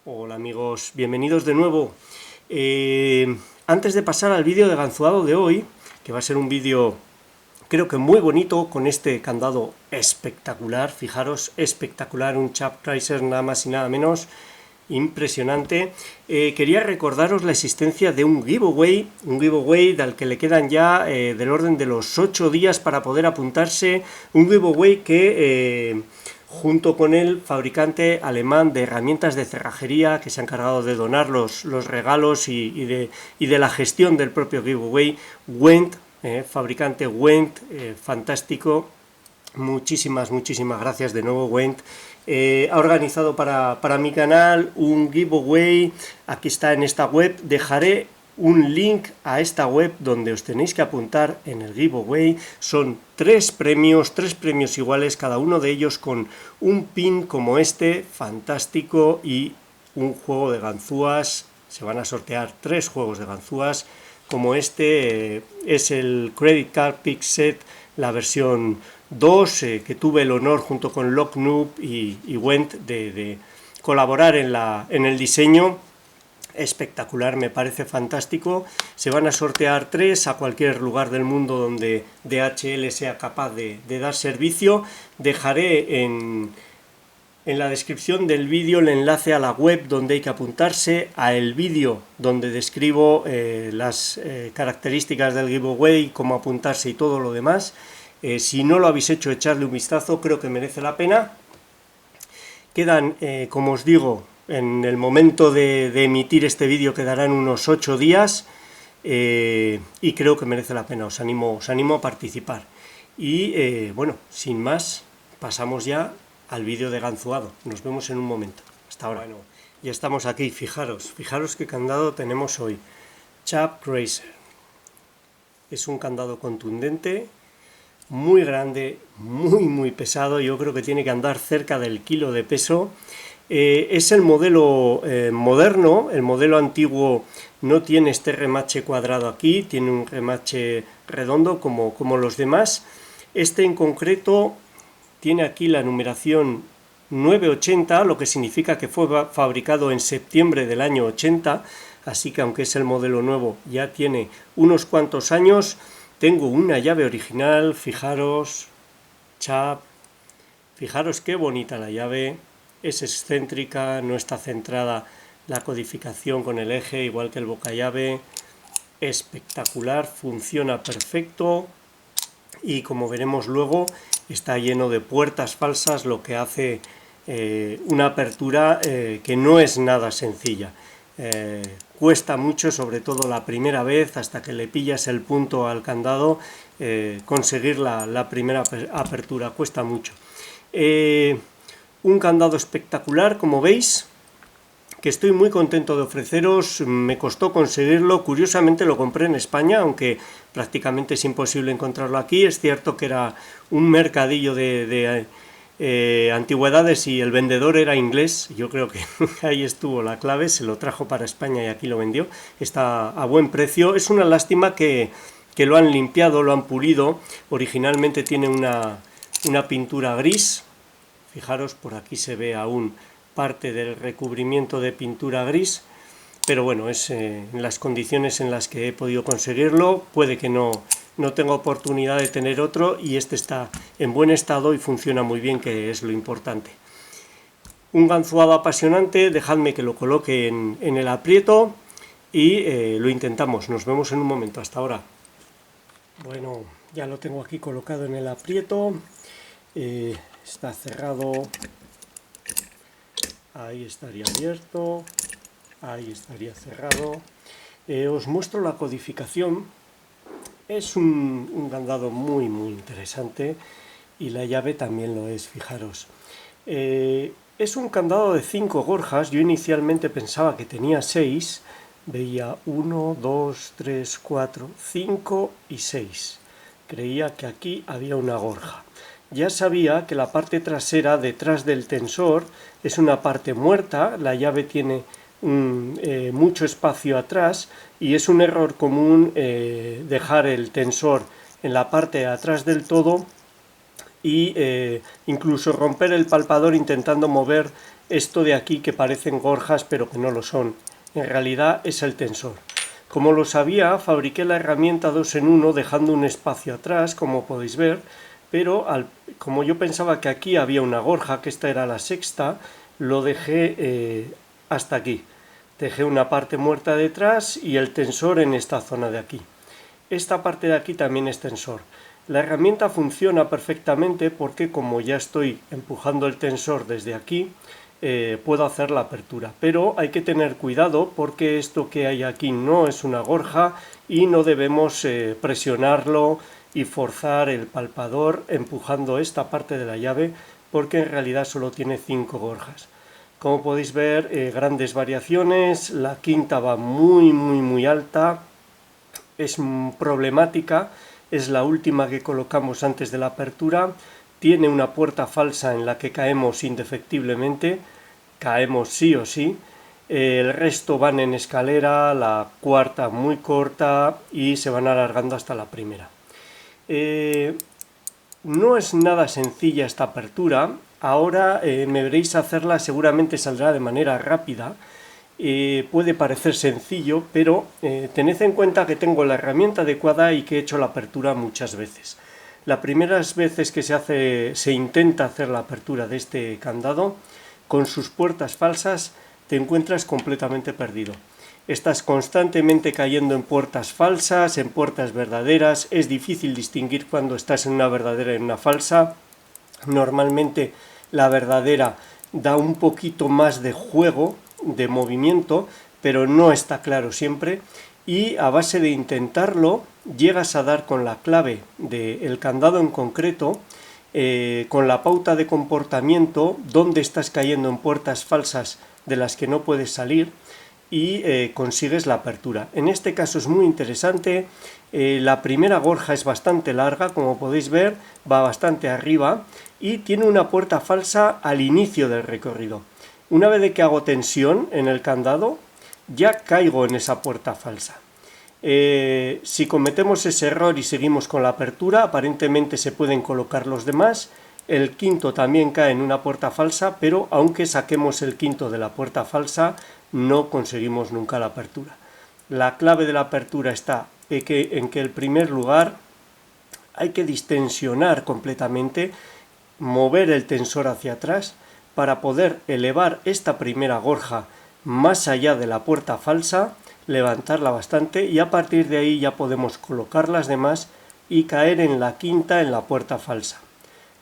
Hola amigos, bienvenidos de nuevo. Antes de pasar al vídeo de ganzuado de hoy, que va a ser un vídeo creo que muy bonito con este candado espectacular, fijaros, espectacular, un Chap Chrysler nada más y nada menos, impresionante. Quería recordaros la existencia de un giveaway al que le quedan ya del orden de los 8 días para poder apuntarse, un giveaway que junto con el fabricante alemán de herramientas de cerrajería que se ha encargado de donar los regalos y de la gestión del propio giveaway, Wendt, fabricante Wendt, fantástico. Muchísimas gracias de nuevo, Wendt. Ha organizado para mi canal un giveaway. Aquí está en esta web. Dejaré un link a esta web donde os tenéis que apuntar en el giveaway. Son tres premios iguales, cada uno de ellos con un pin como este, fantástico, y un juego de ganzúas. Se van a sortear 3 juegos de ganzúas como este. Es el Credit Card Pick Set, la versión 2, que tuve el honor junto con Locknoob y Wendt de colaborar en el diseño. Espectacular, me parece fantástico. Se van a sortear 3 a cualquier lugar del mundo donde DHL sea capaz de dar servicio. Dejaré en la descripción del vídeo el enlace a la web donde hay que apuntarse, a el vídeo donde describo las características del giveaway, cómo apuntarse y todo lo demás. Si no lo habéis hecho, echarle un vistazo, creo que merece la pena. Quedan, como os digo, en el momento de emitir este vídeo quedarán unos 8 días y creo que merece la pena, os animo a participar. Y bueno, sin más, pasamos ya al vídeo de ganzuado. Nos vemos en un momento. Hasta ahora. Bueno, ya estamos aquí, fijaros qué candado tenemos hoy. Chap Chrysler. Es un candado contundente, muy grande, muy pesado. Yo creo que tiene que andar cerca del kilo de peso. Es el modelo moderno. El modelo antiguo no tiene este remache cuadrado aquí, tiene un remache redondo como los demás. Este en concreto tiene aquí la numeración 980, lo que significa que fue fabricado en septiembre del año 80, así que aunque es el modelo nuevo ya tiene unos cuantos años. Tengo una llave original, fijaros, Chap, fijaros qué bonita la llave. Es excéntrica, no está centrada la codificación con el eje, igual que el bocallave. Espectacular, funciona perfecto y como veremos luego está lleno de puertas falsas, lo que hace una apertura que no es nada sencilla. Cuesta mucho, sobre todo la primera vez, hasta que le pillas el punto al candado, conseguir la primera apertura, cuesta mucho. Un candado espectacular, como veis, que estoy muy contento de ofreceros. Me costó conseguirlo, curiosamente lo compré en España, aunque prácticamente es imposible encontrarlo aquí. Es cierto que era un mercadillo de antigüedades y el vendedor era inglés. Yo creo que ahí estuvo la clave, se lo trajo para España y aquí lo vendió. Está a buen precio. Es una lástima que lo han limpiado, lo han pulido. Originalmente tiene una pintura gris. Fijaros, por aquí se ve aún parte del recubrimiento de pintura gris, pero bueno, es en las condiciones en las que he podido conseguirlo. Puede que no tenga oportunidad de tener otro, y este está en buen estado y funciona muy bien, que es lo importante. Un ganzuado apasionante. Dejadme que lo coloque en el aprieto y lo intentamos. Nos vemos en un momento. Hasta ahora. Bueno, ya lo tengo aquí colocado en el aprieto. Está cerrado, ahí estaría abierto, ahí estaría cerrado. Os muestro la codificación. Es un candado muy interesante y la llave también lo es, fijaros. Es un candado de 5 gorjas. Yo inicialmente pensaba que tenía 6, veía 1, 2, 3, 4, 5 y 6. Creía que aquí había una gorja. Ya sabía que la parte trasera, detrás del tensor, es una parte muerta. La llave tiene mucho espacio atrás y es un error común dejar el tensor en la parte de atrás del todo y incluso romper el palpador intentando mover esto de aquí que parecen gorjas pero que no lo son. En realidad es el tensor. Como lo sabía, fabriqué la herramienta 2 en 1 dejando un espacio atrás, como podéis ver, pero como yo pensaba que aquí había una gorja, que esta era la sexta, lo dejé hasta aquí. Dejé una parte muerta detrás y el tensor en esta zona de aquí. Esta parte de aquí también es tensor. La herramienta funciona perfectamente porque como ya estoy empujando el tensor desde aquí, puedo hacer la apertura. Pero hay que tener cuidado porque esto que hay aquí no es una gorja y no debemos presionarlo y forzar el palpador empujando esta parte de la llave porque en realidad solo tiene 5 gorjas. Como podéis ver, grandes variaciones, la quinta va muy alta, es problemática, es la última que colocamos antes de la apertura, tiene una puerta falsa en la que caemos indefectiblemente, caemos sí o sí, el resto van en escalera, la cuarta muy corta y se van alargando hasta la primera. No es nada sencilla esta apertura, ahora me veréis hacerla, seguramente saldrá de manera rápida. Puede parecer sencillo, pero tened en cuenta que tengo la herramienta adecuada y que he hecho la apertura muchas veces. Las primeras veces que se intenta hacer la apertura de este candado, con sus puertas falsas te encuentras completamente perdido. Estás constantemente cayendo en puertas falsas, en puertas verdaderas, es difícil distinguir cuando estás en una verdadera y en una falsa. Normalmente la verdadera da un poquito más de juego, de movimiento, pero no está claro siempre, y a base de intentarlo llegas a dar con la clave del candado en concreto, con la pauta de comportamiento, donde estás cayendo en puertas falsas de las que no puedes salir, y consigues la apertura. En este caso es muy interesante, la primera gorja es bastante larga, como podéis ver, va bastante arriba y tiene una puerta falsa al inicio del recorrido. Una vez que hago tensión en el candado, ya caigo en esa puerta falsa. Si cometemos ese error y seguimos con la apertura, aparentemente se pueden colocar los demás. El quinto también cae en una puerta falsa, pero aunque saquemos el quinto de la puerta falsa, no conseguimos nunca la apertura. La clave de la apertura está en que en primer lugar hay que distensionar completamente, mover el tensor hacia atrás para poder elevar esta primera gorja más allá de la puerta falsa, levantarla bastante y a partir de ahí ya podemos colocar las demás y caer en la quinta en la puerta falsa.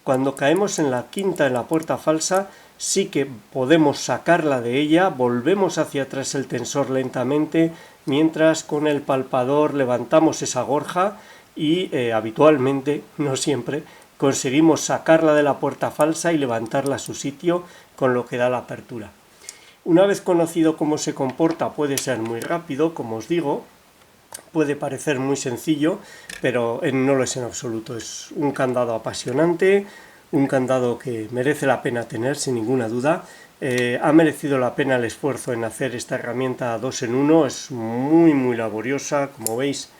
Cuando caemos en la quinta en la puerta falsa, sí que podemos sacarla de ella, volvemos hacia atrás el tensor lentamente, mientras con el palpador levantamos esa gorja y habitualmente, no siempre, conseguimos sacarla de la puerta falsa y levantarla a su sitio, con lo que da la apertura. Una vez conocido cómo se comporta, puede ser muy rápido, como os digo, puede parecer muy sencillo, pero no lo es en absoluto. Es un candado apasionante, un candado que merece la pena tener, sin ninguna duda. Ha merecido la pena el esfuerzo en hacer esta herramienta 2 en 1, es muy laboriosa, como veis.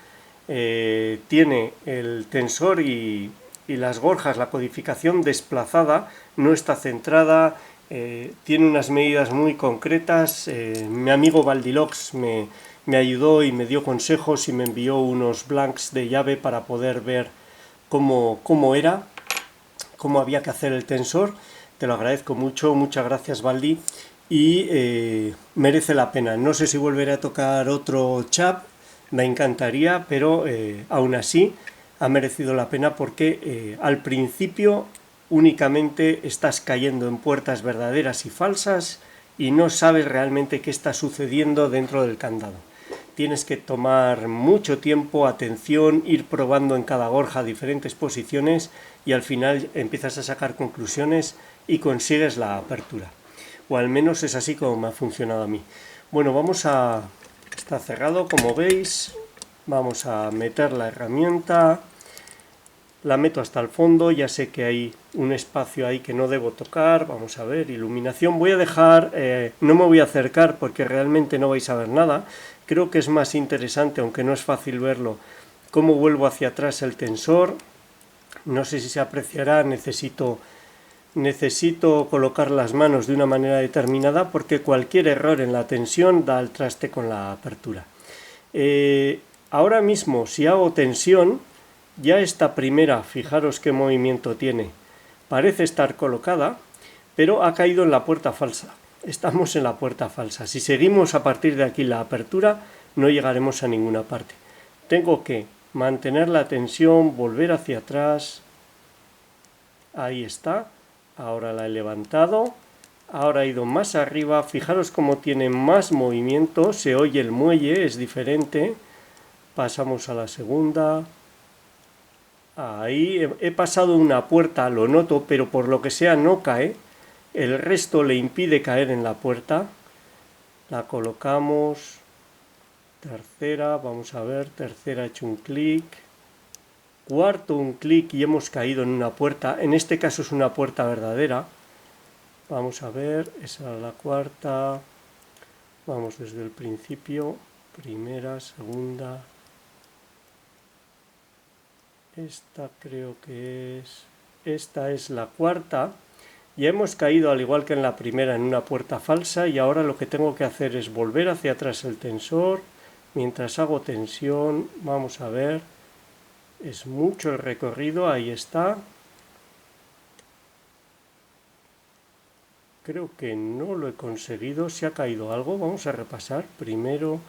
Tiene el tensor y las gorjas, la codificación desplazada, no está centrada, tiene unas medidas muy concretas. Mi amigo Valdilox me ayudó y me dio consejos y me envió unos blanks de llave para poder ver cómo había que hacer el tensor. Te lo agradezco mucho, muchas gracias Valdi, y merece la pena. No sé si volveré a tocar otro chap, me encantaría, pero aún así ha merecido la pena porque al principio únicamente estás cayendo en puertas verdaderas y falsas y no sabes realmente qué está sucediendo dentro del candado. Tienes que tomar mucho tiempo, atención, ir probando en cada gorja diferentes posiciones y al final empiezas a sacar conclusiones y consigues la apertura. O al menos es así como me ha funcionado a mí. Bueno, está cerrado, como veis. Vamos a meter la herramienta. La meto hasta el fondo, ya sé que hay un espacio ahí que no debo tocar. Vamos a ver, iluminación. Voy a dejar, no me voy a acercar porque realmente no vais a ver nada. Creo que es más interesante, aunque no es fácil verlo, cómo vuelvo hacia atrás el tensor. No sé si se apreciará, necesito necesito colocar las manos de una manera determinada porque cualquier error en la tensión da al traste con la apertura. Ahora mismo, si hago tensión, ya esta primera, fijaros qué movimiento tiene, parece estar colocada, pero ha caído en la puerta falsa. Estamos en la puerta falsa. Si seguimos a partir de aquí la apertura, no llegaremos a ninguna parte. Tengo que mantener la tensión, volver hacia atrás. Ahí está. Ahora la he levantado. Ahora he ido más arriba. Fijaros cómo tiene más movimiento. Se oye el muelle, es diferente. Pasamos a la segunda. Ahí he pasado una puerta, lo noto, pero por lo que sea no cae. El resto le impide caer en la puerta. La colocamos. Tercera, vamos a ver, tercera ha hecho un clic. Cuarto un clic y hemos caído en una puerta. En este caso es una puerta verdadera. Vamos a ver, esa era la cuarta. Vamos desde el principio. Primera, segunda. Esta creo que es... Esta es la cuarta. Ya hemos caído, al igual que en la primera, en una puerta falsa y ahora lo que tengo que hacer es volver hacia atrás el tensor. Mientras hago tensión, vamos a ver, es mucho el recorrido, ahí está. Creo que no lo he conseguido, se ha caído algo, vamos a repasar. Primero,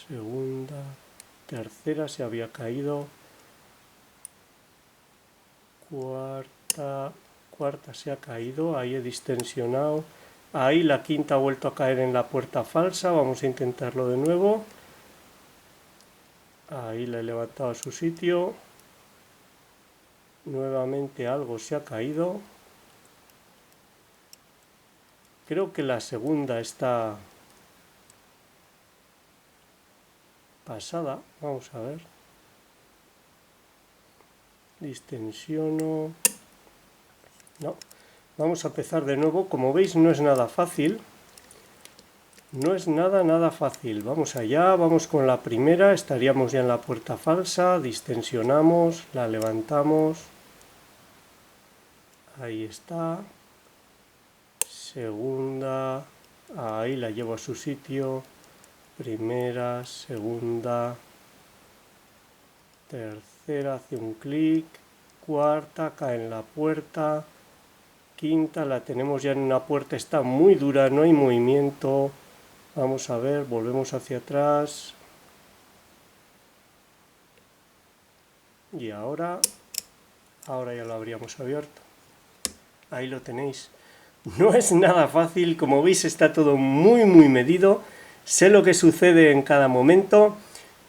segunda, tercera se había caído. Cuarta se ha caído, ahí he distensionado. Ahí la quinta ha vuelto a caer en la puerta falsa, vamos a intentarlo de nuevo. Ahí la he levantado a su sitio. Nuevamente algo se ha caído. Creo que la segunda está pasada. Vamos a ver. Distensiono. No. Vamos a empezar de nuevo. Como veis no es nada fácil. No es nada fácil. Vamos allá, vamos con la primera. Estaríamos ya en la puerta falsa. Distensionamos, la levantamos. Ahí está. Segunda. Ahí la llevo a su sitio. Primera, segunda. Tercera, hace un clic. Cuarta, cae en la puerta. Quinta, la tenemos ya en una puerta. Está muy dura, no hay movimiento. Vamos a ver, volvemos hacia atrás. Y ahora ya lo habríamos abierto. Ahí lo tenéis. No es nada fácil, como veis está todo muy medido. Sé lo que sucede en cada momento,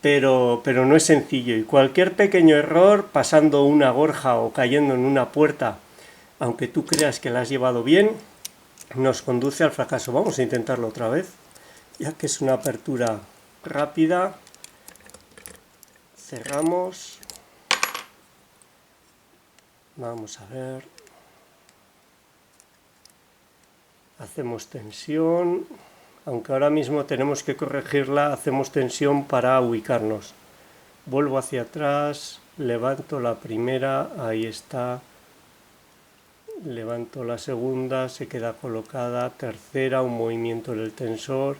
pero no es sencillo. Y cualquier pequeño error, pasando una gorja o cayendo en una puerta, aunque tú creas que la has llevado bien, nos conduce al fracaso. Vamos a intentarlo otra vez. Ya que es una apertura rápida, cerramos, vamos a ver, hacemos tensión, aunque ahora mismo tenemos que corregirla, hacemos tensión para ubicarnos. Vuelvo hacia atrás, levanto la primera, ahí está, levanto la segunda, se queda colocada, tercera, un movimiento en el tensor.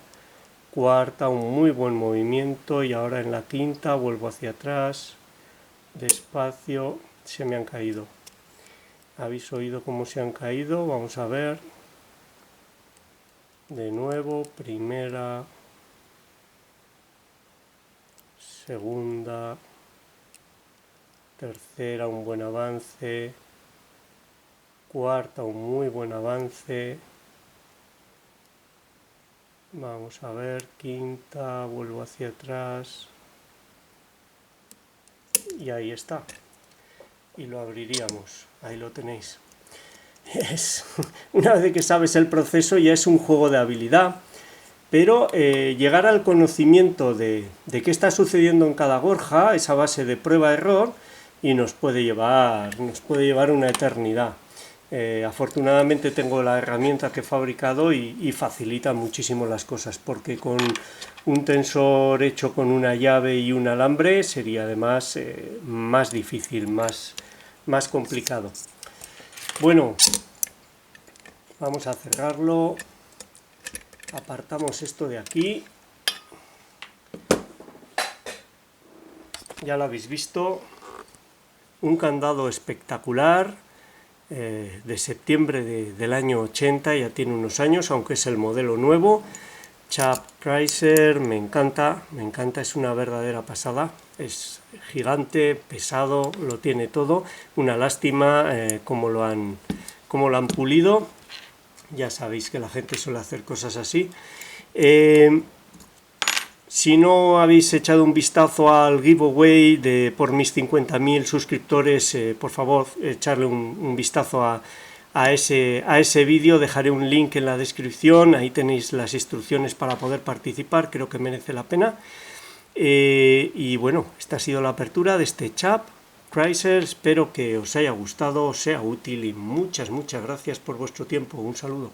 Cuarta, un muy buen movimiento y ahora en la quinta vuelvo hacia atrás, despacio, se me han caído. ¿Habéis oído cómo se han caído? Vamos a ver. De nuevo, primera, segunda, tercera, un buen avance, cuarta, un muy buen avance. Vamos a ver, quinta, vuelvo hacia atrás y ahí está. Y lo abriríamos, ahí lo tenéis. Una vez que sabes el proceso ya es un juego de habilidad, pero llegar al conocimiento de qué está sucediendo en cada gorja, esa base de prueba-error, y nos puede llevar una eternidad. Afortunadamente tengo la herramienta que he fabricado y facilita muchísimo las cosas, porque con un tensor hecho con una llave y un alambre sería además más difícil, más complicado. Bueno, Vamos a cerrarlo. Apartamos esto de aquí. Ya lo habéis visto. Un candado espectacular. De septiembre del año 80, ya tiene unos años, aunque es el modelo nuevo. Chap Chrysler, me encanta, es una verdadera pasada, es gigante, pesado, lo tiene todo. Una lástima cómo lo han pulido. Ya sabéis que la gente suele hacer cosas así. Si no habéis echado un vistazo al giveaway por mis 50.000 suscriptores, por favor, echarle un vistazo a ese vídeo. Dejaré un link en la descripción, ahí tenéis las instrucciones para poder participar, creo que merece la pena. Y bueno, esta ha sido la apertura de este Chap Chrysler, espero que os haya gustado, os sea útil y muchas gracias por vuestro tiempo. Un saludo.